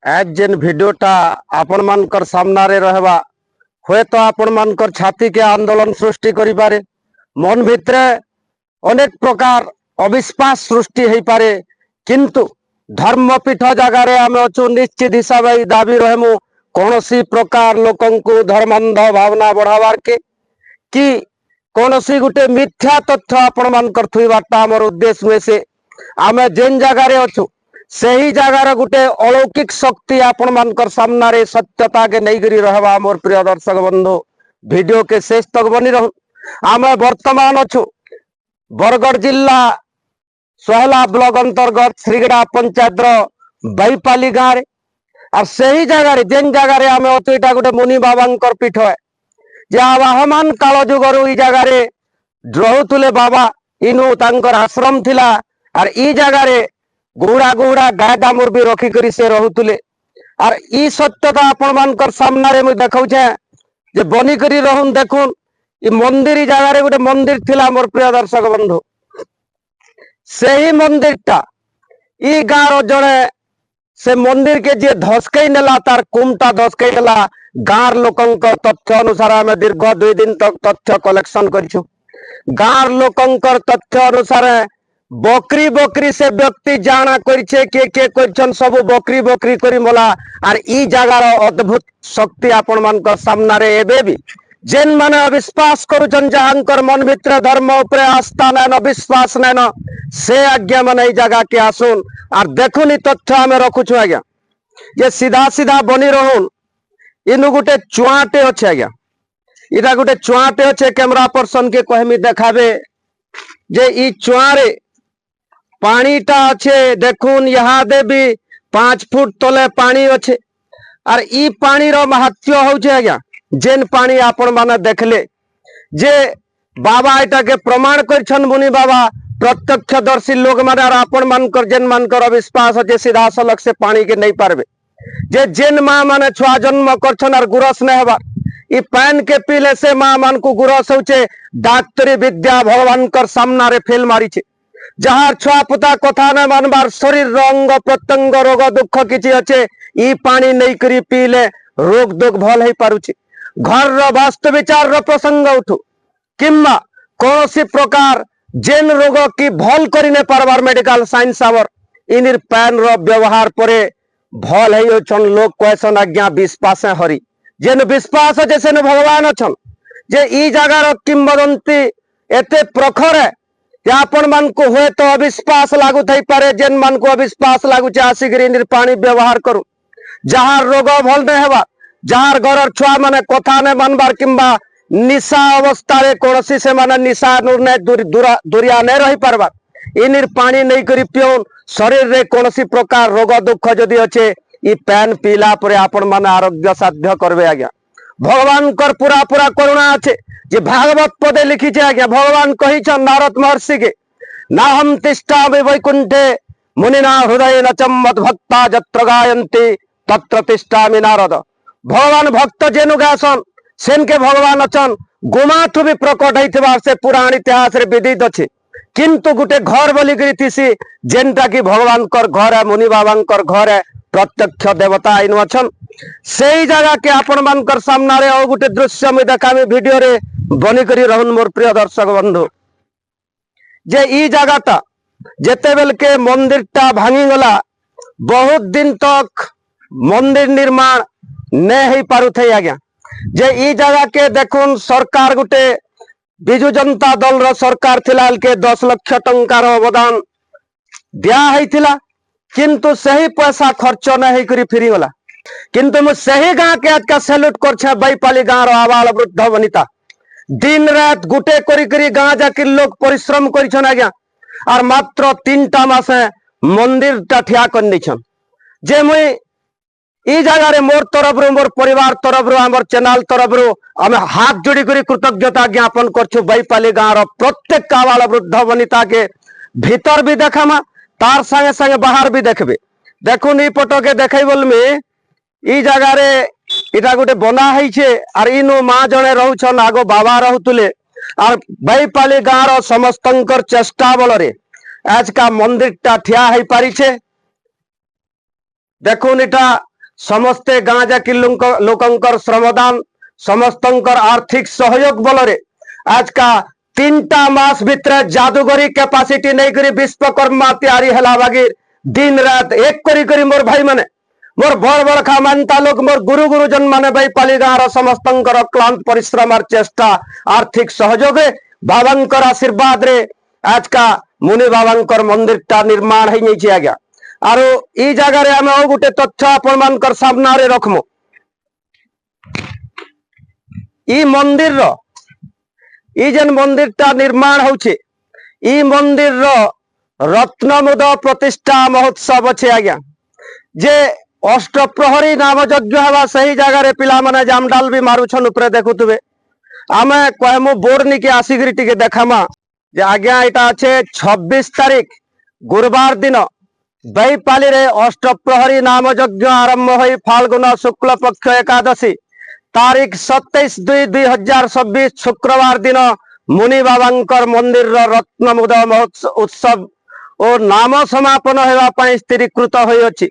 आज जेन भिडियोटा आपण मानकर सामना रे रहबा हुए तो आपण मानकर छाती के आंदोलन सृष्टि करि पारे। मन भितरे अनेक प्रकार अविश्वास सृष्टि हेई पारे, किंतु धर्मपीठ जगार आम अच्छु निश्चित हिसाब दाबी रहमु कौनसी प्रकार लोकंकु धर्मांध भावना बढ़ावार के कि कौनसी गुटे मिथ्या तथ्य आपण मानकर थुईबाटा हमर उद्देश्य में से आमे जेन जगार अच्छु सही जगार गुटे अलौकिक शक्ति आपण मानकर सामना रे सत्यता के नहीं करी रहबा। मोर प्रिय दर्शक बंधु वीडियो के शेष तक बनी रहु। आमे वर्तमान अच्छु बरगढ़ जिला सोहला ब्लॉक अंतर्गत श्रीगड़ा पंचायत बैपाली गाँव रे और सही जगार जेन जगार आम अच्छु यहाँ गोटे मुनि बाबा पीठ है जे आवाहमान काल जुगर ई जगार रहुले बाबा इनु तांकर आश्रम थिला और ई जगार गुड़ा गुड़ा गाय दामुर भी रखिक से रहुले और ई सत्यता आपण मानकर सामना रे मुझे देखौछे जे बनिकरी रहून देखुन ई मंदिर जगार गोटे मंदिर थिला। मोर प्रिय दर्शक बंधु सही मंदिरटा ई गाँव जड़े से मंदिर के जे धसकई नेला तार कुमटा धसकई नेला गाँव लोकंकर तथ्य अनुसार आम दीर्घ 2 दिन तक तथ्य कलेक्शन करिछु। गाँव लोकंकर तथ्य अनुसार बकरी बकरी से व्यक्ति जाना करछे के करछन सब बकरी बकरी करी मोला और ई जगार अद्भुत शक्ति आपण मानकर सामना रे एबे भी जेन माने अविश्वास करुछन जहांकर मन भितर धर्म उपरे आस्था नैन विश्वास नैन से आज्ञा माने ई जगह के आसुन और देखुन ई तथ्य आमे रखुछु आज्ञा ये सीधा सीधा बनी रहून। इनु गुटे चुआटे अच्छे आज्ञा इटा गुटे चुआटे अच्छे कैमरा पर्सन के कहमी देखाबे जे ई चुआरे पानीटा अच्छे देखुन यहाँ दे भी 5 फुट तले पानी अच्छे और ई पानी रो महत्व होउछे आज्ञा जेन पानी आपण माने देखले जे बाबा एटा के प्रमाण करछन मुनि बाबा प्रत्यक्षदर्शी लोग माने और आपण मानकर जेन मानकर अविश्वास अच्छे सीधा सलक से पानी के नहीं पारबे जे जेन माँ माने छुआ जन्म करछन और गुरस नहीं हवा ई पैन के पीले से माँ मान को गुरस होउछे डाक्तरी विद्या भगवान कर सामना रे फेल मारी छे जहार छुआ पुता कथा न मानबार शरीर रंग प्रत्यंग रोग दुख किछि अच्छे ई पानी नहीं करी पीले रोग दुख भल है पारुछि। घर रो वास्तव विचार रो प्रसंग उठु किम्बा कौनसी प्रकार जेन रोग की भल करी ने पारबार मेडिकल साइंस आवर इनिर पैन रो व्यवहार परे भल है छन लोग कहसन आज्ञा विश्वास हरि जेन विश्वास अच्छे से भगवान अच्छन जे ई जगार किंवदंती एते प्रखर है आपण मान को हुए तो अविश्वास लागू थई पारे जेन मान को अविश्वास लागू आसिक पानी व्यवहार करू जहार रोग भल नहीं हेबा जहार घर छुआ माने कथा ने मानबार किंबा निशा अवस्था रे कोनसी से माने निशा ने दूरिया नहीं रही पारबार इनिर पानी नहीं करी पियोन शरीर रे कोनसी प्रकार रोग दुख जदि अच्छे ई पैन पीला परे आपण माने आरोग्य साध्य करबे आज्ञा। भगवान कर पूरा पूरा करुणा अच्छे जे भागवत पदे लिखी छे आज्ञा भगवान कही छन नारद महर्षि के नाहम तिष्ठामि वैकुंठे मुनिना हृदय नचम मद्भक्ता जत्र गायन्ति तत्र तिष्ठामि नारद। भगवान भक्त जेनु गासन सेन के भगवान अचन गुमाथु भी प्रकट होइथिबा से पुराण इतिहास रे विदित अछि किंतु गुटे घर बोली करिथिसी जेनटा कि भगवान कर घर है मुनि बाबा कर घर है प्रत्यक्ष देवता आइन अछन सही जगह के आपण मानकर सामना रे और गुटे दृश्य में देखामी वीडियो रे बनी करी रहन। मोर प्रिय दर्शक बंधु जे ई जगहटा जेते बेल के मंदिरटा भांगी गला बहुत दिन तक मंदिर निर्माण ने ही पारु थे आज्ञा जे ई जगह के देखुन सरकार गुटे बिजु जनता दल रो सरकार थिलाल के 10 लाख टंकार अवदान दिया हैथिला किंतु सही पैसा खर्च नहीं करी फिरी गला किंतु मु सही गाँव के आज का सैल्यूट कर बैपाली गाँव रो आबाल वृद्ध वनिता दिन रात गुटे करी करी गाँव जाकर लोग परिश्रम करिछन आज्ञा और मात्र 3टा मासे मंदिर टा ठिया कर छन जे मुई ई जगह रे मोर तरफ रो मोर परिवार तरफ रो हमर चैनल तरफ रो हम हाथ जोड़ी करी कृतज्ञता ज्ञापन करछु बैपाली गाँव रो प्रत्येक आबाल वृद्ध वनिता के भीतर भी देखामा तार संगे संगे बाहर भी देखबे देखुन ई फोटो के देखै बोल में ई जगह रे इटा गोटे बना है और इनु माँ जड़े रोचन आगो बाबा रोले और बैपाली गाँव समस्त चेष्टा बल आज का मंदिर टा ठिया है पारी छे देखुन इटा समस्ते गाँ जाकी लोकंकर श्रमदान समस्तंकर आर्थिक सहयोग बल आज का 3टा मास भितर जादूगरी कैपेसिटी नहीं करी विश्वकर्मा तैयारी हला बागिर दिन रात एक करी मोर भाई माने मोर बड़ बड़खा मानता लोग मोर गुरु गुरुजन माने बैपाली गाँव समस्तंकर क्लांत परिश्रम और चेष्टा आर्थिक सहयोग बाबांकर आशीर्वाद रे आज का मुनि बाबांकर मंदिर टा निर्माण है नहीं आज्ञा आरो ई जगह रे हमें गोटे तथ्य आपण मानकर सामना रे रखमु ई मंदिर रो ई जेन मंदिर टा निर्माण होचे ई मंदिर रो रत्नमुद प्रतिष्ठा महोत्सव अच्छे आज्ञा जे अष्टप्रहरी नाम यज्ञ हवा सही जगह रे पिला माने जामडाल भी मारुछन ऊपर देखुतबे आमे कहमु बोर्ड निके आसीगिरी टिके देखामा जे आज्ञा एटा अच्छे 26 तारीख गुरुवार दिन बैपाली रे अष्टप्रहरी नाम यज्ञ आरंभ होई फाल्गुन शुक्ल पक्ष एकादशी तारीख 27/2/2026 शुक्रवार दिन मुनि बाबांकर मंदिर रत्नमुद महोत्सव उत्सव और नाम समापन हेबा पई स्थिरीकृत होई अछि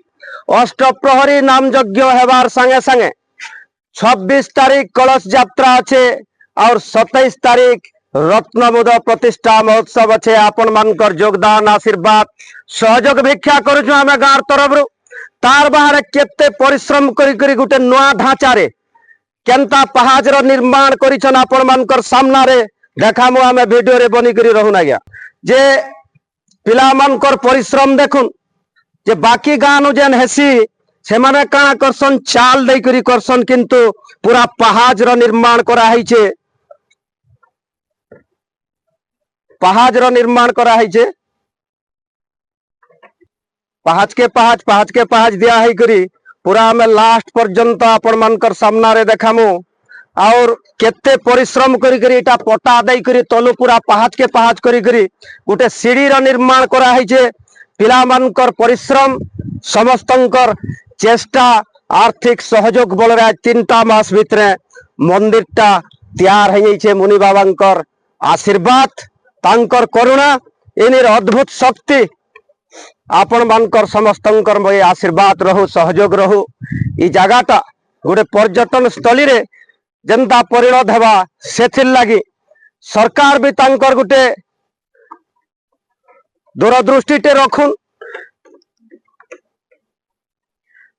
अष्टप्रहरी नाम यज्ञ हेबार संगे संगे 26 तारीख कलश यात्रा अच्छे और 27 तारीख रत्नमुद प्रतिष्ठा महोत्सव अच्छे आपण मानकर योगदान आशीर्वाद सहयोग भिक्षा करूछु आमे गाँव तरफ तार बाहर केते परिश्रम करी गुटे नुआ ढांचा रे केनता पहाज रो निर्माण करिछन आपण मानकर सामना रे देखामु आमे वीडियो रे बनी करी रहु ना गया जे पिला मानकर परिश्रम देखुन जे बाकी गाँव जेन हेसी से माने काना करसन चाल दे करी करसन किंतु पूरा पहाज रो निर्माण करा हैछे पहाज रो निर्माण करा हैछे पहाज के पहाज दिया है करी पूरा हमें लास्ट पर्यंत आपण मानकर सामना रे देखामु और केते परिश्रम करी करी एटा पटा दे करी तलु पूरा पहाज के पहाज करी करी गोटे सीढ़ी रो निर्माण करा हैछे पिला मानकर परिश्रम समस्तंकर चेष्टा आर्थिक सहयोग बल रे 3टा मास भितर मंदिर टा तैयार है छे मुनि बाबांकर आशीर्वाद तांकर करुणा एनिर अद्भुत शक्ति आपण मानकर समस्तंकर मय आशीर्वाद रहू सहयोग रहू ई जगहटा गोटे पर्यटन स्थली रे जनता परिणत हेबा सेथिर लागी सरकार भी तांकर गोटे दूरदृष्टि टे रखुन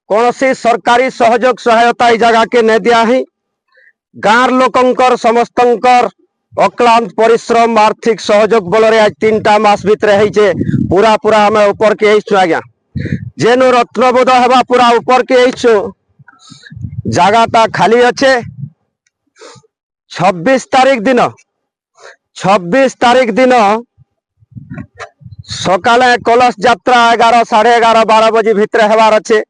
कौन सी सरकारी सहयोग सहायता ई जगह के नहीं दिया ही गाँव लोकंकर समस्तंकर अक्लांत परिश्रम आर्थिक सहयोग बल रे आज 3टा मास भितर है पूरा पूरा हमें ऊपर के आज्ञा जेनु रत्नबोध हेबा पूरा ऊपर के जगहटा खाली अच्छे 26 तारीख दिन सकाले कलश यात्रा 11 साढ़े 11 12 बजे भितर हेबार अच्छे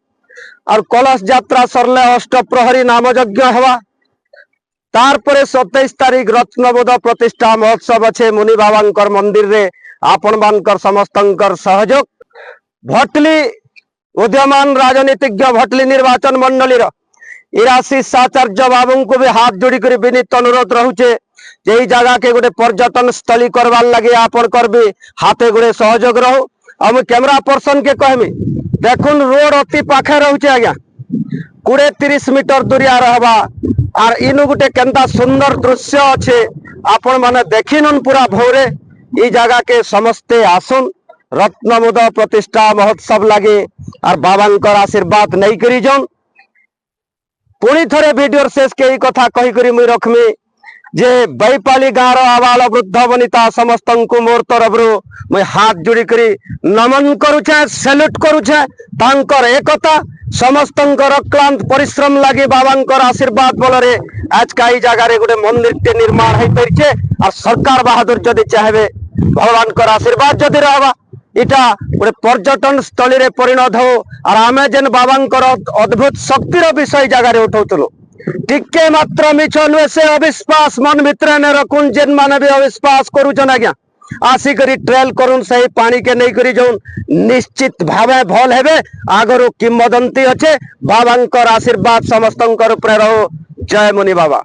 और कलश यात्रा सरले अष्टप्रहरी नाम यज्ञ हेबा तार परे 27 तारीख रत्नबोध प्रतिष्ठा महोत्सव अच्छे मुनि बाबांकर मंदिर रे आपण मानकर समस्तंकर सहयोग भटली उद्यमान राजनीतिज्ञ भटली निर्वाचन मंडली इराशीष आचार्य बाबू को भी हाथ जोड़ी कर विनीत अनुरोध रहुचे जे जगह के गोटे पर्यटन स्थली करवार लगे आपण कर भी हाथे गोटे सहयोग रहू आ कैमरा पर्सन के कहमी देखुन रोड अति पाखे रहुचे आज्ञा 20-30 मीटर दूरिया रहबा और इनु गोटे केनता सुंदर दृश्य अच्छे आपण माने देखिनुन पूरा भोरे ई जगह के समस्ते आसुन रत्नमुद प्रतिष्ठा महोत्सव लगे और बाबांकर आशीर्वाद नहीं करी जन पुणी थरे वीडियो शेष के कथा कही करी मुई रखमी जे बैपाली गाँव आबाल वृद्ध वनिता समस्त मोर तरफ मुई हाथ जोड़ी करी नमन करुछे सैल्यूट करुछे तांकर एकता समस्तंकर अक्लांत परिश्रम लगे बाबांकर आशीर्वाद बल रे आज का जगह रे गोटे मंदिर टे निर्माण हो परिचे और सरकार बहादुर जदि चाहे भगवान कर आशीर्वाद जदि रहबा इटा गोटे पर्यटन स्थली रे परिणत हो और आमे जेन बाबांकर अद्भुत शक्तिर विषय जगह रे उठाउतलु टिके मात्र मिछ नुहे से अविश्वास मन भितर ने रखुन जेन माने भी अविश्वास करूछन आज्ञा आसी करी ट्रेल करुन सही पानी के नहीं करी जाऊन निश्चित भावे भल हेबे आगरो किंवदंती अच्छे बाबांकर आशीर्वाद समस्तंकर ऊपर रहो जय मुनि बाबा।